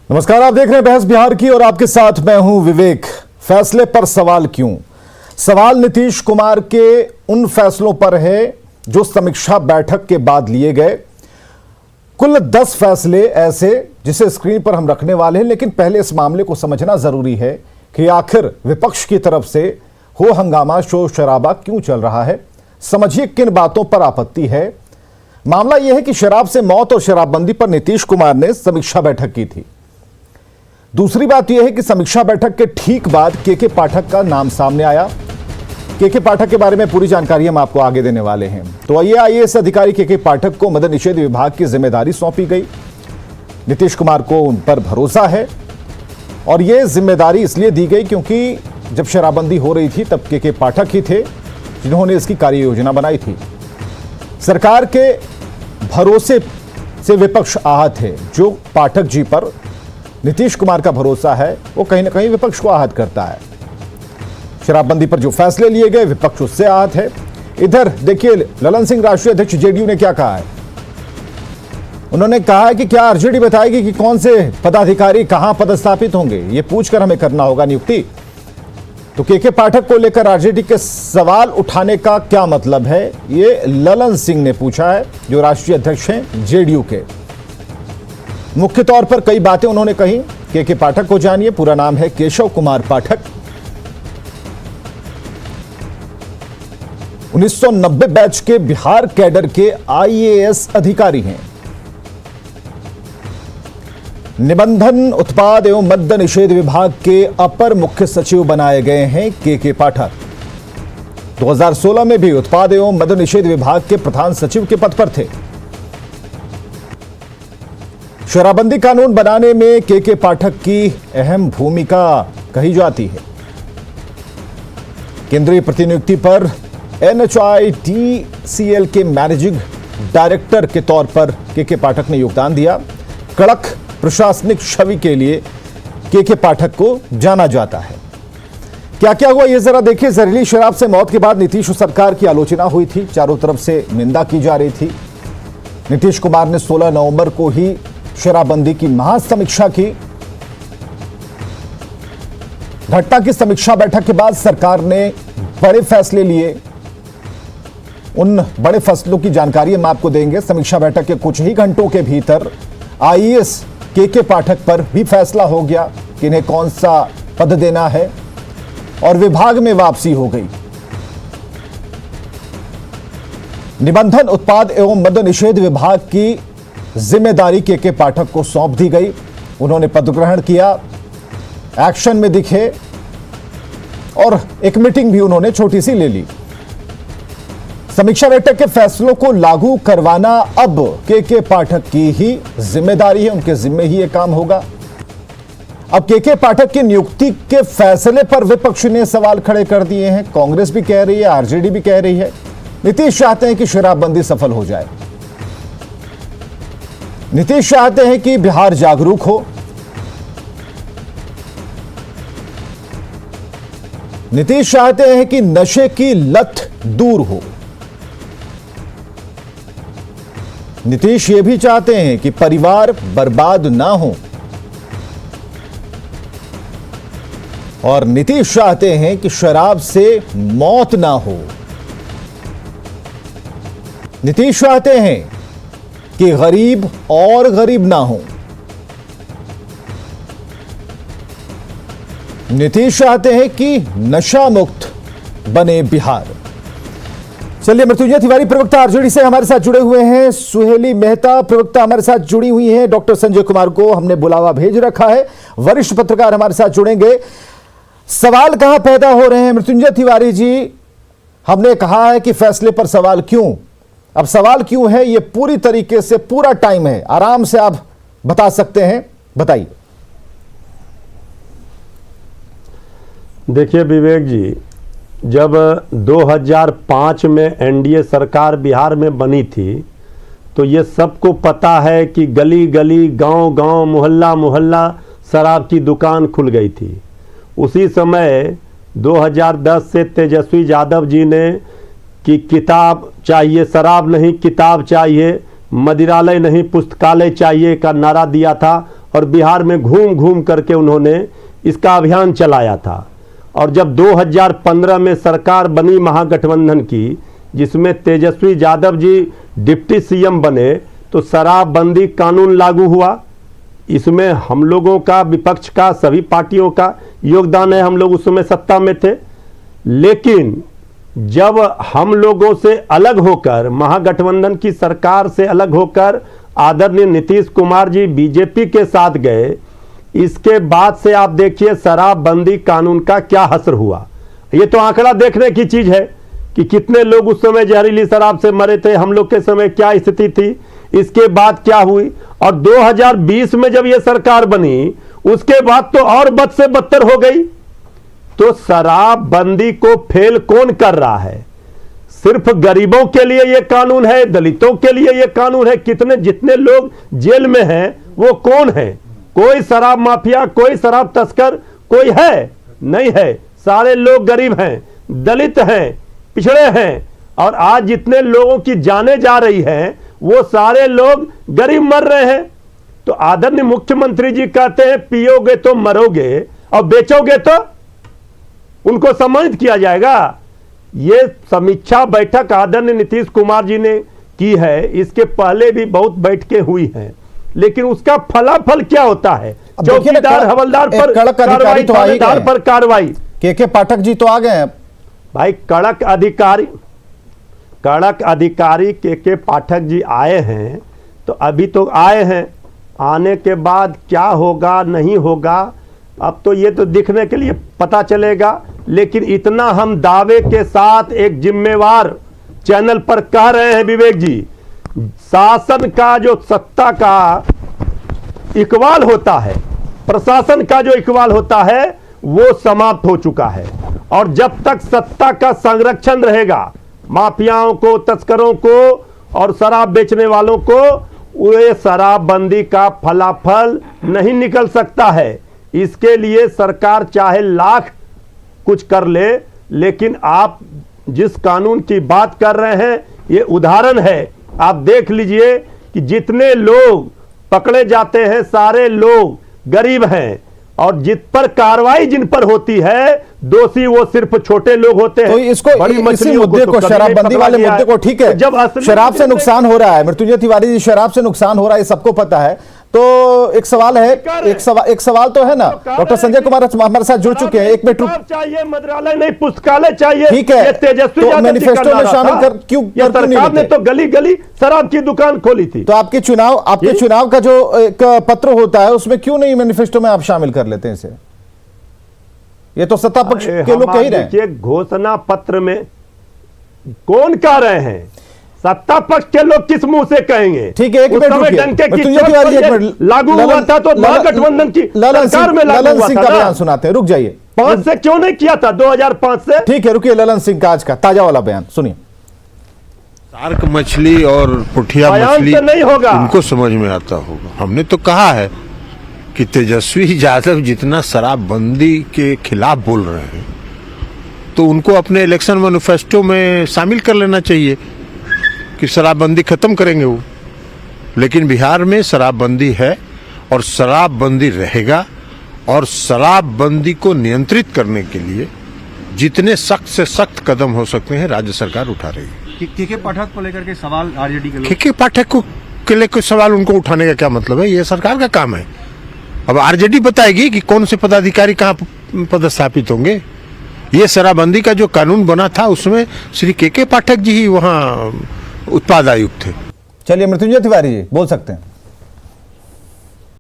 नमस्कार, आप देख रहे हैं बहस बिहार की और आपके साथ मैं हूं विवेक। फैसले पर सवाल क्यों? सवाल नीतीश कुमार के उन फैसलों पर है जो समीक्षा बैठक के बाद लिए गए। कुल 10 फैसले ऐसे जिसे स्क्रीन पर हम रखने वाले हैं, लेकिन पहले इस मामले को समझना जरूरी है कि आखिर विपक्ष की तरफ से हो हंगामा, शोर शराबा क्यों चल रहा है। समझिए किन बातों पर आपत्ति है। मामला यह है कि शराब से मौत और शराबबंदी पर नीतीश कुमार ने समीक्षा बैठक की थी। दूसरी बात यह है कि समीक्षा बैठक के ठीक बाद के पाठक का नाम सामने आया। के पाठक के बारे में पूरी जानकारी हम आपको आगे देने वाले हैं। तो आइए, आईएएस अधिकारी के पाठक को मद्य निषेध विभाग की जिम्मेदारी सौंपी गई। नीतीश कुमार को उन पर भरोसा है और यह जिम्मेदारी इसलिए दी गई क्योंकि जब शराबबंदी हो रही थी तब के पाठक ही थे जिन्होंने इसकी कार्य योजना बनाई थी। सरकार के भरोसे से विपक्ष आहत है। जो पाठक जी पर नीतीश कुमार का भरोसा है वो कहीं ना कहीं विपक्ष को आहत करता है। शराबबंदी पर जो फैसले लिए गए विपक्ष उससे आहत है। इधर देखिए, ललन सिंह राष्ट्रीय अध्यक्ष जेडीयू ने क्या कहा है। उन्होंने कहा है कि क्या आरजेडी बताएगी कि कौन से पदाधिकारी कहां पदस्थापित होंगे, ये पूछकर हमें करना होगा नियुक्ति। तो के पाठक को लेकर आरजेडी के सवाल उठाने का क्या मतलब है, ये ललन सिंह ने पूछा है जो राष्ट्रीय अध्यक्ष हैं जेडीयू के। मुख्य तौर पर कई बातें उन्होंने कही। के पाठक को जानिए, पूरा नाम है केशव कुमार पाठक। 1990 बैच के बिहार कैडर के आईएएस अधिकारी हैं। निबंधन, उत्पाद एवं मद्य निषेध विभाग के अपर मुख्य सचिव बनाए गए हैं के पाठक। 2016 में भी उत्पाद एवं मद्य निषेध विभाग के प्रधान सचिव के पद पर थे। शराबबंदी कानून बनाने में के पाठक की अहम भूमिका कही जाती है। केंद्रीय प्रतिनियुक्ति पर NHIDCL के मैनेजिंग डायरेक्टर के तौर पर के पाठक ने योगदान दिया। कड़क प्रशासनिक छवि के लिए के पाठक को जाना जाता है। क्या क्या हुआ ये जरा देखिए। जहरीली शराब से मौत के बाद नीतीश सरकार की आलोचना हुई थी, चारों तरफ से निंदा की जा रही थी। नीतीश कुमार ने 16 नवंबर को ही शराबबंदी की महासमीक्षा की। घटना की समीक्षा बैठक के बाद सरकार ने बड़े फैसले लिए। उन बड़े फैसलों की जानकारी हम आपको देंगे। समीक्षा बैठक के कुछ ही घंटों के भीतर आईएएस के पाठक पर भी फैसला हो गया कि इन्हें कौन सा पद देना है और विभाग में वापसी हो गई। निबंधन, उत्पाद एवं मद्य निषेध विभाग की जिम्मेदारी के पाठक को सौंप दी गई। उन्होंने पद ग्रहण किया, एक्शन में दिखे और एक मीटिंग भी उन्होंने छोटी सी ले ली। समीक्षा बैठक के फैसलों को लागू करवाना अब के पाठक की ही जिम्मेदारी है, उनके जिम्मे ही यह काम होगा। अब के पाठक की नियुक्ति के फैसले पर विपक्ष ने सवाल खड़े कर दिए हैं। कांग्रेस भी कह रही है, आरजेडी भी कह रही है। नीतीश चाहते हैं कि शराबबंदी सफल हो जाए। नीतीश चाहते हैं कि बिहार जागरूक हो। नीतीश चाहते हैं कि नशे की लत दूर हो। नीतीश ये भी चाहते हैं कि परिवार बर्बाद ना हो। और नीतीश चाहते हैं कि शराब से मौत ना हो। नीतीश चाहते हैं कि गरीब और गरीब ना हो। नीतीश चाहते हैं कि नशा मुक्त बने बिहार। चलिए, मृत्युंजय तिवारी प्रवक्ता आरजेडी से हमारे साथ जुड़े हुए हैं। सुहेली मेहता प्रवक्ता हमारे साथ जुड़ी हुई हैं। डॉक्टर संजय कुमार को हमने बुलावा भेज रखा है, वरिष्ठ पत्रकार हमारे साथ जुड़ेंगे। सवाल कहां पैदा हो रहे हैं मृत्युंजय तिवारी जी? हमने कहा है कि फैसले पर सवाल क्यों। अब सवाल क्यों है, ये पूरी तरीके से पूरा टाइम है, आराम से आप बता सकते हैं, बताइए। देखिए विवेक जी, जब 2005 में एनडीए सरकार बिहार में बनी थी तो ये सबको पता है कि गली गली, गांव गांव, मोहल्ला मोहल्ला शराब की दुकान खुल गई थी। उसी समय 2010 से तेजस्वी यादव जी ने कि किताब चाहिए, शराब नहीं किताब चाहिए, मदिरालय नहीं पुस्तकालय चाहिए का नारा दिया था और बिहार में घूम घूम करके उन्होंने इसका अभियान चलाया था। और जब 2015 में सरकार बनी महागठबंधन की, जिसमें तेजस्वी यादव जी डिप्टी सीएम बने, तो शराबबंदी कानून लागू हुआ। इसमें हम लोगों का, विपक्ष का, सभी पार्टियों का योगदान है, हम लोग उस समय सत्ता में थे। लेकिन जब हम लोगों से अलग होकर, महागठबंधन की सरकार से अलग होकर आदरणीय नीतीश कुमार जी बीजेपी के साथ गए, इसके बाद से आप देखिए शराबबंदी कानून का क्या असर हुआ। ये तो आंकड़ा देखने की चीज है कि कितने लोग उस समय जहरीली शराब से मरे थे, हम लोग के समय क्या स्थिति थी, इसके बाद क्या हुई। और 2020 में जब ये सरकार बनी, उसके बाद तो और बद से बदतर हो गई। तो शराबबंदी को फेल कौन कर रहा है? सिर्फ गरीबों के लिए ये कानून है, दलितों के लिए ये कानून है। कितने जितने लोग जेल में हैं वो कौन है? कोई शराब माफिया, कोई शराब तस्कर कोई है? नहीं है। सारे लोग गरीब हैं, दलित हैं, पिछड़े हैं। और आज जितने लोगों की जानें जा रही हैं वो सारे लोग गरीब मर रहे हैं। तो आदरणीय मुख्यमंत्री जी कहते हैं पियोगे तो मरोगे और बेचोगे तो उनको सम्मानित किया जाएगा। ये समीक्षा बैठक आदरणीय नीतीश कुमार जी ने की है। इसके पहले भी बहुत बैठकें हुई हैं, लेकिन उसका फलाफल क्या होता है? चौकीदार हवलदार पर कार्रवाई, थानेदार पर कार्रवाई। के पाठक जी तो आ गए हैं भाई। कड़क अधिकारी के पाठक जी आए हैं, तो अभी तो आए हैं। आने के बाद क्या होगा नहीं होगा अब तो ये तो दिखने के लिए पता चलेगा। लेकिन इतना हम दावे के साथ एक जिम्मेवार चैनल पर कह रहे हैं विवेक जी, शासन का जो सत्ता का इकबाल होता है, प्रशासन का जो इकबाल होता है वो समाप्त हो चुका है। और जब तक सत्ता का संरक्षण रहेगा, माफियाओं को, तस्करों को और शराब बेचने वालों को, वे शराबबंदी का फलाफल नहीं निकल सकता है। इसके लिए सरकार चाहे लाख कुछ कर ले, लेकिन आप जिस कानून की बात कर रहे हैं ये उदाहरण है। आप देख लीजिए कि जितने लोग पकड़े जाते हैं सारे लोग गरीब हैं, और जिस पर कार्रवाई जिन पर होती है दोषी वो सिर्फ छोटे लोग होते हैं। तो इसको इसी मुद्दे को, शराबबंदी वाले मुद्दे को, ठीक है, जब शराब से नुकसान हो रहा है, मृत्युंजय तिवारी जी, शराब से नुकसान हो रहा है, सबको पता है। तो एक सवाल है, एक सवाल तो है ना, डॉक्टर संजय कुमार हमारे साथ जुड़ चुके हैं। एक मिनट चाहिए, मंत्रालय नहीं पुस्तकालय चाहिए, ठीक है। तेजस्वी तो मैनिफेस्टो में शामिल कर क्यों सरकार ने तो गली गली शराब की दुकान खोली थी। तो आपके चुनाव का जो एक पत्र होता है उसमें क्यों नहीं मैनिफेस्टो में आप शामिल कर लेते हैं इसे? ये तो सत्ता पक्ष के लोग कह ही रहे हैं। घोषणा पत्र में कौन कह रहे हैं? सत्ता पक्ष के लोग किस मुंह से कहेंगे? ठीक है, एक मिनट लागू हुआ था तो महागठबंधन की सरकार में लागू हुआ था। बयान सुनाते हैं, रुक जाइए। 5 से क्यों नहीं किया था 2005 से? ठीक है, रुकिए। ललन सिंह का आज का ताजा वाला बयान सुनिए। शार्क मछली और पुठिया मछली नहीं होगा, उनको समझ में आता होगा। हमने तो कहा है कि तेजस्वी यादव जितना शराबबंदी के खिलाफ बोल रहे हैं तो उनको अपने इलेक्शन मैनिफेस्टो में शामिल कर लेना चाहिए कि शराबबंदी खत्म करेंगे वो। लेकिन बिहार में शराबबंदी है और शराबबंदी रहेगा, और शराबबंदी को नियंत्रित करने के लिए जितने सख्त से सख्त कदम हो सकते हैं राज्य सरकार उठा रही है। के पाठक को लेकर के सवाल आरजेडी के लोग, के पाठक को के लेकर सवाल उनको उठाने का क्या मतलब है? ये सरकार का काम है। अब आरजेडी बताएगी कि कौन से पदाधिकारी कहाँ पदस्थापित होंगे। ये शराबबंदी का जो कानून बना था उसमें श्री के पाठक जी ही वहाँ उत्पाद आयुक्त थे। चलिए, मृत्युंजय तिवारी जी बोल सकते हैं।